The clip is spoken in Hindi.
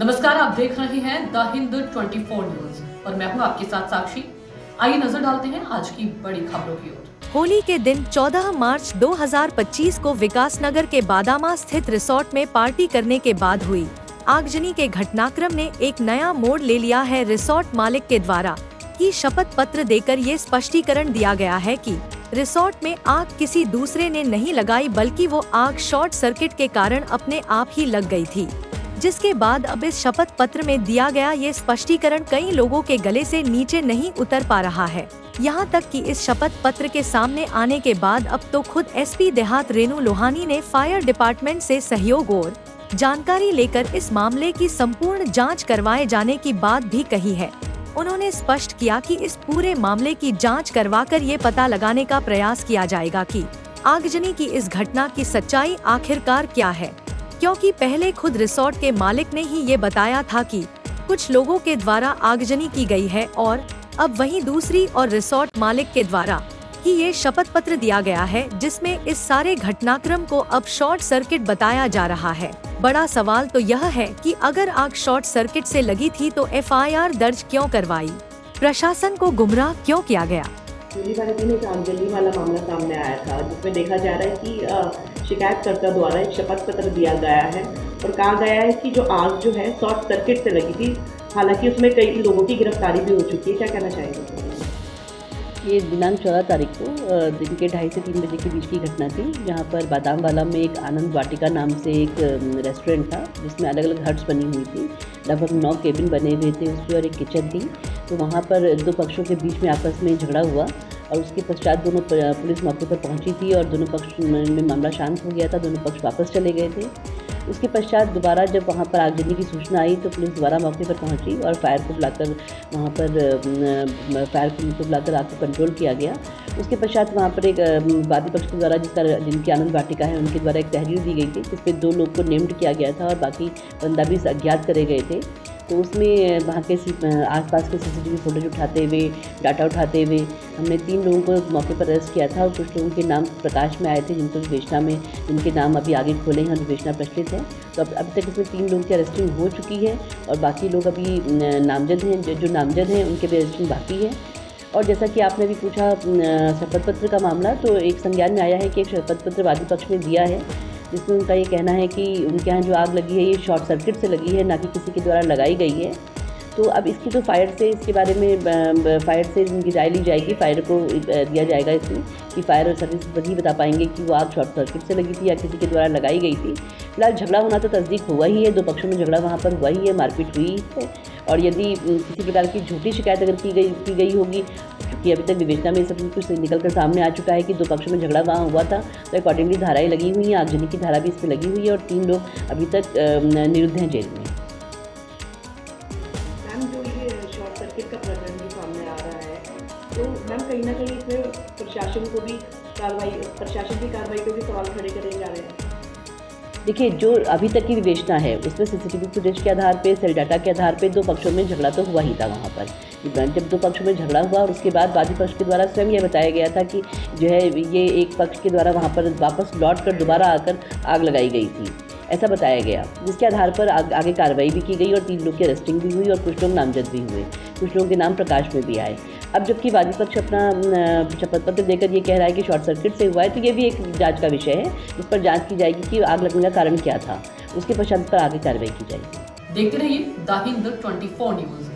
नमस्कार, आप देख रहे हैं द हिंद 24 न्यूज और मैं हूं आपके साथ साक्षी। आइए नजर डालते हैं आज की बड़ी खबरों की ओर। होली के दिन 14 मार्च 2025 को विकासनगर के बादामा स्थित रिसोर्ट में पार्टी करने के बाद हुई आगजनी के घटनाक्रम ने एक नया मोड़ ले लिया है। रिसोर्ट मालिक के द्वारा ही शपथ पत्र देकर ये स्पष्टीकरण दिया गया है कि रिसोर्ट में आग किसी दूसरे ने नहीं लगाई, बल्कि वो आग शॉर्ट सर्किट के कारण अपने आप ही लग गई थी। जिसके बाद अब इस शपथ पत्र में दिया गया ये स्पष्टीकरण कई लोगों के गले से नीचे नहीं उतर पा रहा है। यहाँ तक कि इस शपथ पत्र के सामने आने के बाद अब तो खुद एसपी देहात रेणु लोहानी ने फायर डिपार्टमेंट से सहयोग और जानकारी लेकर इस मामले की संपूर्ण जांच करवाए जाने की बात भी कही है। उन्होंने स्पष्ट किया कि इस पूरे मामले की जांच करवाकर ये पता लगाने का प्रयास किया जाएगा कि आगजनी की इस घटना की सच्चाई आखिरकार क्या है, क्योंकि पहले खुद रिसोर्ट के मालिक ने ही ये बताया था कि कुछ लोगों के द्वारा आगजनी की गई है और अब वहीं दूसरी और रिसोर्ट मालिक के द्वारा ही ये शपथ पत्र दिया गया है, जिसमें इस सारे घटनाक्रम को अब शॉर्ट सर्किट बताया जा रहा है। बड़ा सवाल तो यह है कि अगर आग शॉर्ट सर्किट से लगी थी तो एफआईआर दर्ज क्यों करवाई, प्रशासन को गुमराह क्यों किया गया। होली वाले दिन एक आगजनी वाला मामला सामने आया था, जिसमें देखा जा रहा है कि शिकायतकर्ता द्वारा एक शपथ पत्र दिया गया है और कहा गया है कि जो आग जो है शॉर्ट सर्किट से लगी थी। हालांकि उसमें कई लोगों की गिरफ्तारी भी हो चुकी है। क्या कहना चाहेंगे? ये दिनांक 14 तारीख को दिन के 2:30 से 3 बजे के बीच की घटना थी, जहाँ पर बादामवाला में एक आनंद वाटिका नाम से एक रेस्टोरेंट था, जिसमें अलग अलग हट्स बनी हुई थी। लगभग 9 केबिन बने हुए थे उसमें और एक किचन थी। तो वहाँ पर दो पक्षों के बीच में आपस में झगड़ा हुआ और उसके पश्चात दोनों पुलिस मौके पर पहुंची थी और दोनों पक्ष में मामला शांत हो गया था। दोनों पक्ष वापस चले गए थे। उसके पश्चात दोबारा जब वहाँ पर आगजनी की सूचना आई तो पुलिस दोबारा मौके पर पहुंची और फायर को बुलाकर वहाँ पर आग को कंट्रोल किया गया। उसके पश्चात वहाँ पर एक वादी पक्ष के द्वारा जिनकी आनंद वाटिका है उनके द्वारा एक तहरीर दी गई थी, जिसमें 2 लोग को नेम्ड किया गया था और बाकी 15 भी अज्ञात करे गए थे। तो उसमें वहाँ के आसपास के सीसीटीवी फुटेज उठाते हुए, डाटा उठाते हुए हमने 3 लोगों को मौके पर अरेस्ट किया था और कुछ लोगों के नाम प्रकाश में आए थे, जिनके नाम अभी आगे खोले हैं और विवेचना प्रचलित है। तो अब तक इसमें 3 लोगों की अरेस्टिंग हो चुकी है और बाकी लोग अभी नामजद हैं। जो नामजद हैं उनके भी अरेस्टिंग बाकी है। और जैसा कि आपने भी पूछा शपथ पत्र का मामला, तो एक संज्ञान में आया है कि एक शपथ पत्र वादी पक्ष ने दिया है, जिसमें उनका ये कहना है कि उनके यहाँ जो आग लगी है ये शॉर्ट सर्किट से लगी है, ना कि किसी के द्वारा लगाई गई है। तो अब इसकी तो इसके बारे में फायर से उनकी राय ली जाएगी। फायर को दिया जाएगा इसमें कि फायर सर्विस वही बता पाएंगे कि वो आग शॉर्ट सर्किट से लगी थी या किसी के द्वारा लगाई गई थी। फिलहाल झगड़ा होना तो तस्दीक हुआ ही है, 2 पक्षों में झगड़ा वहाँ पर हुआ ही है, मारपीट हुई है। और यदि किसी प्रकार की झूठी शिकायत अगर की गई होगी, क्योंकि अभी तक विवेचना में सब कुछ निकल कर सामने आ चुका है कि 2 पक्षों में झगड़ा वहाँ हुआ था, तो अकॉर्डिंगली धाराएं लगी हुई हैं, आगजनी की धारा भी इस पर लगी हुई है और 3 लोग अभी तक निरुद्ध हैं जेल में। मैम, जो ये शॉर्ट सर्किट का प्रकरण भी सामने आ रहा है, तो मैम कहीं ना कहीं इसमें प्रशासन की कार्रवाई को भी सवाल खड़े करे जा रहे हैं। देखिए, जो अभी तक की विवेचना है उसमें सीसीटीवी फुटेज के आधार पे, सेल डाटा के आधार पे 2 पक्षों में झगड़ा तो हुआ ही था। वहाँ पर जब 2 पक्षों में झगड़ा हुआ और उसके बाद वादी पक्ष के द्वारा स्वयं यह बताया गया था कि जो है ये एक पक्ष के द्वारा वहाँ पर वापस लौट कर दोबारा आकर आग लगाई गई थी, ऐसा बताया गया, जिसके आधार पर आगे कार्रवाई भी की गई और 3 लोग की अरेस्टिंग भी हुई और कुछ लोग नामजद भी हुए, कुछ लोगों के नाम प्रकाश में भी आए। अब जबकि वादी पक्ष अपना शपथ पत्र देकर ये कह रहा है कि शॉर्ट सर्किट से हुआ है, तो ये भी एक जांच का विषय है। इस पर जांच की जाएगी कि आग लगने का कारण क्या था, उसके पश्चात पर आगे कार्रवाई की जाएगी। देखते रहिए द हिंद 24 न्यूज।